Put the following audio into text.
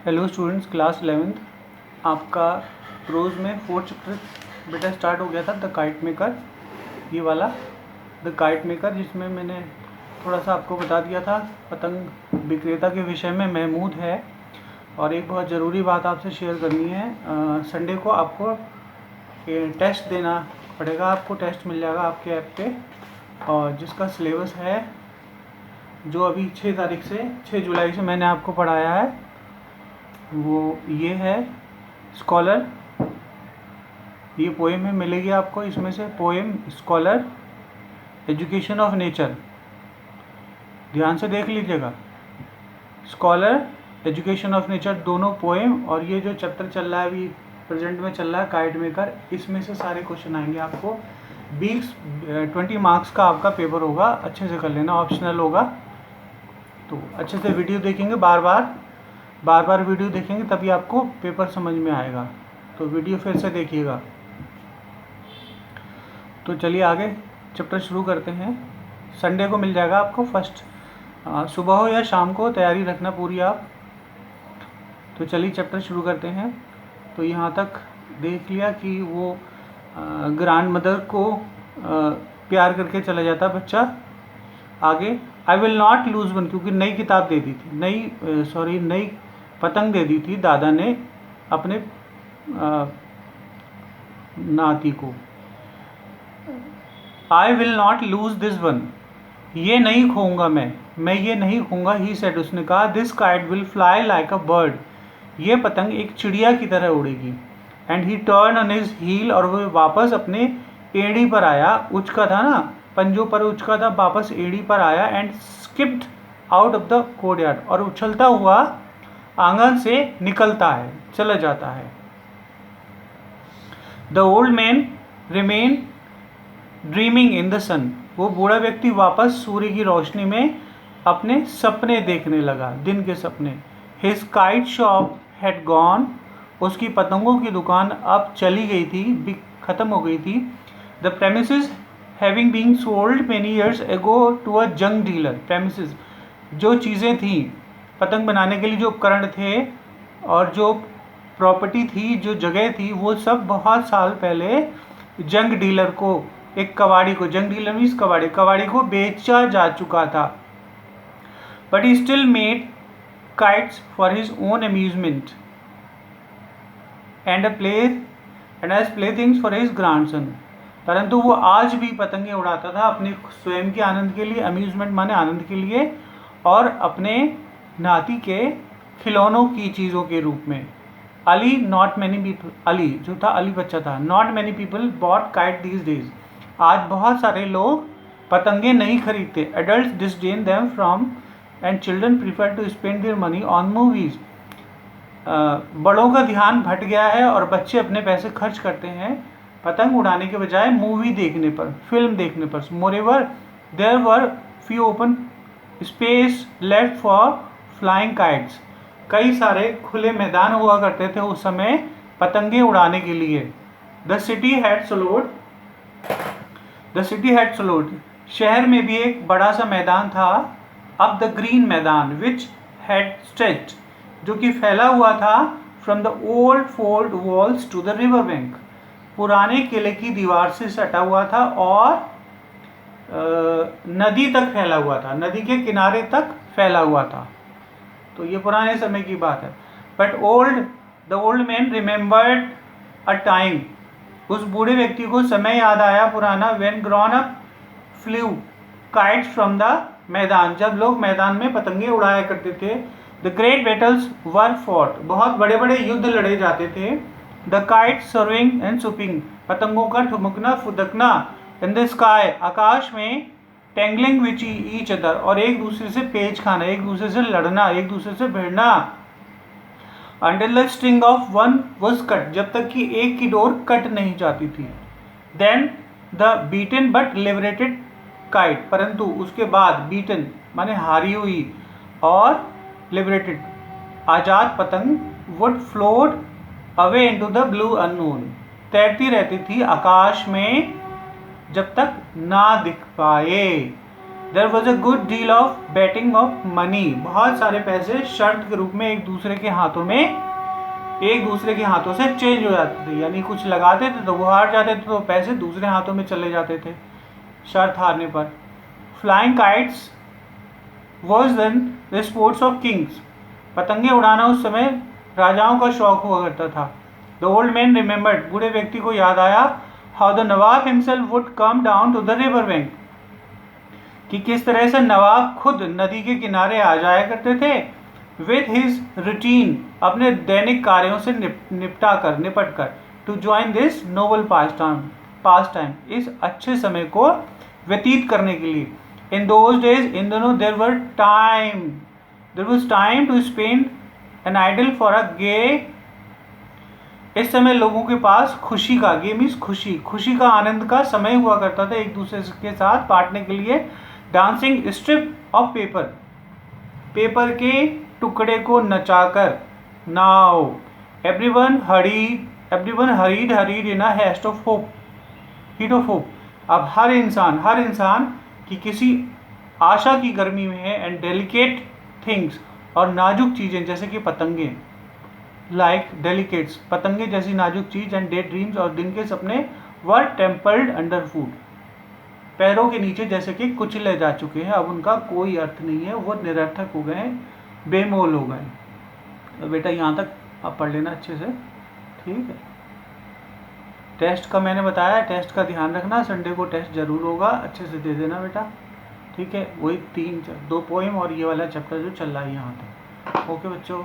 Hello students, class 11th आपका रोज़ में 4th chapter बेटा स्टार्ट हो गया था, द काइट मेकर। ये वाला द काइट मेकर, जिसमें मैंने थोड़ा सा आपको बता दिया था पतंग विक्रेता के विषय में महमूद है। और एक बहुत ज़रूरी बात आपसे शेयर करनी है, संडे को आपको टेस्ट देना पड़ेगा। आपको टेस्ट मिल जाएगा आपके ऐप पे, और जिसका सिलेबस है जो अभी 6 जुलाई से मैंने आपको पढ़ाया है, वो ये है स्कॉलर। ये पोएम में मिलेगी आपको, इसमें से poem scholar, education of nature. ध्यान से देख लीजिएगा, स्कॉलर, एजुकेशन ऑफ नेचर, दोनों पोएम। और ये जो चैप्टर चल रहा है अभी प्रेजेंट में चल रहा है काइट मेकर, इसमें से सारे क्वेश्चन आएंगे आपको। 20 मार्क्स का आपका पेपर होगा, अच्छे से कर लेना, ऑप्शनल होगा। तो अच्छे से वीडियो देखेंगे, बार बार वीडियो देखेंगे तभी आपको पेपर समझ में आएगा। तो वीडियो फिर से देखिएगा। तो चलिए आगे चैप्टर शुरू करते हैं। संडे को मिल जाएगा आपको फर्स्ट, सुबह हो या शाम को तैयारी रखना पूरी आप। तो चलिए चैप्टर शुरू करते हैं। तो यहाँ तक देख लिया कि वो ग्रैंड मदर को प्यार करके चला जाता बच्चा। आगे I will not lose one, क्योंकि नई किताब दे दी थी, नई पतंग दे दी थी दादा ने अपने नाती को। I will not lose this one, ये नहीं खोऊंगा मैं ये नहीं खोऊंगा। ही सेड, उसने कहा, this kite will fly like a bird, ये पतंग एक चिड़िया की तरह उड़ेगी। And he turn on his heel, और वो वापस अपने एड़ी पर आया, उचका था ना, पंजों पर उचका था, वापस एड़ी पर आया। And skipped out of the courtyard, और उछलता हुआ आंगन से निकलता है, चला जाता है। The old man remain dreaming in the sun, वो बूढ़ा व्यक्ति वापस सूर्य की रोशनी में अपने सपने देखने लगा, दिन के सपने। His kite shop had gone, उसकी पतंगों की दुकान अब चली गई थी, खत्म हो गई थी। The premises having been sold many years ago to a junk dealer, premises जो चीज़ें थी पतंग बनाने के लिए, जो उपकरण थे और जो प्रॉपर्टी थी, जो जगह थी, वो सब बहुत साल पहले जंग डीलर को, एक कबाड़ी को, जंग डीलर मीन्स कबाड़ी को बेचा जा चुका था। But he still made kites for his own amusement and as playthings for his grandson, परंतु वो आज भी पतंगे उड़ाता था अपने स्वयं के आनंद के लिए, अम्यूजमेंट माने आनंद के लिए, और अपने नाती के खिलौनों की चीज़ों के रूप में। Ali not many people, Ali जो था, अली बच्चा था, not many people bought kite these days, आज बहुत सारे लोग पतंगे नहीं खरीदते। Adult disdain them from and children prefer to spend their money on movies, बड़ों का ध्यान भट गया है और बच्चे अपने पैसे खर्च करते हैं पतंग उड़ाने के बजाय मूवी देखने पर, फिल्म देखने पर। Moreover there were few open space left for flying kites, कई सारे खुले मैदान हुआ करते थे उस समय पतंगे उड़ाने के लिए। द सिटी हैड सलोड, शहर में भी एक बड़ा सा मैदान था। अब द ग्रीन मैदान विच हैड स्ट्रेच्ड, जो कि फैला हुआ था, from the old fort walls to the river bank, पुराने किले की दीवार से सटा हुआ था और नदी तक फैला हुआ था, नदी के किनारे तक फैला हुआ था। तो ये पुराने समय की बात है। But the old man remembered a time, उस बूढ़े व्यक्ति को समय याद आया पुराना, when grown up flu kites from the मैदान, जब लोग मैदान में पतंगे उड़ाया करते थे। The great battles were fought, बहुत बड़े बड़े युद्ध लड़े जाते थे। द काइट सर्विंग एंड सुपिंग, पतंगों का ठुमकना फुदकना। इन द स्काई, आकाश में। टेंगलिंग विच ईच अदर, और एक दूसरे से पेच खाना, एक दूसरे से लड़ना, एक दूसरे से भिड़ना। Until the string of one was cut, जब तक कि एक की डोर कट नहीं जाती थी। Then the beaten but liberated kite, परंतु उसके बाद बीटन माने हारी हुई और लिबरेटेड आजाद पतंग, would float away into the blue unknown, तैरती रहती थी आकाश में जब तक ना दिख पाए। There was a good deal of betting of money, बहुत सारे पैसे शर्त के रूप में एक दूसरे के हाथों से चेंज हो जाते थे, यानी कुछ लगाते थे तो वो हार जाते थे तो पैसे दूसरे हाथों में चले जाते थे शर्त हारने पर। Flying kites was then the sports of kings, पतंगे उड़ाना उस समय राजाओं का शौक हुआ करता था। द ओल्ड मैन रिमेंबर्ड, बूढ़े व्यक्ति को याद आया, how the nawab himself would come down to the river bank, कि किस तरह से नवाब खुद नदी के किनारे आ जाया करते थे, विथ हिज रूटीन, अपने दैनिक कार्यों से निपट कर, to join this noble pastime, इस अच्छे समय को व्यतीत करने के लिए। इन दोज डेज, इन दोनों, there was time to spend an idle for a gay, इस समय लोगों के पास खुशी का, गे मीन्स खुशी का, आनंद का समय हुआ करता था एक दूसरे के साथ बांटने के लिए। डांसिंग स्ट्रिप ऑफ पेपर के टुकड़े को नचाकर। Now everyone hurried in a heat of hope, अब हर इंसान की किसी आशा की गर्मी में है। एंड डेलिकेट थिंग्स, और नाजुक चीजें जैसे कि पतंगे, लाइक डेलिकेट्स, पतंगे जैसी नाजुक चीज, एंड डे ड्रीम्स, और दिन के सपने, वर टेम्पल्ड अंडर फूट, पैरों के नीचे जैसे कि कुचले जा चुके हैं, अब उनका कोई अर्थ नहीं है, वो निरर्थक हो गए, बेमोल हो गए। तो बेटा यहाँ तक आप पढ़ लेना अच्छे से, ठीक है। टेस्ट का मैंने बताया, टेस्ट का ध्यान रखना, संडे को टेस्ट जरूर होगा, अच्छे से दे देना बेटा, ठीक है। वही 2 पोएम और ये वाला चैप्टर जो चल रहा है यहाँ तक। ओके बच्चों।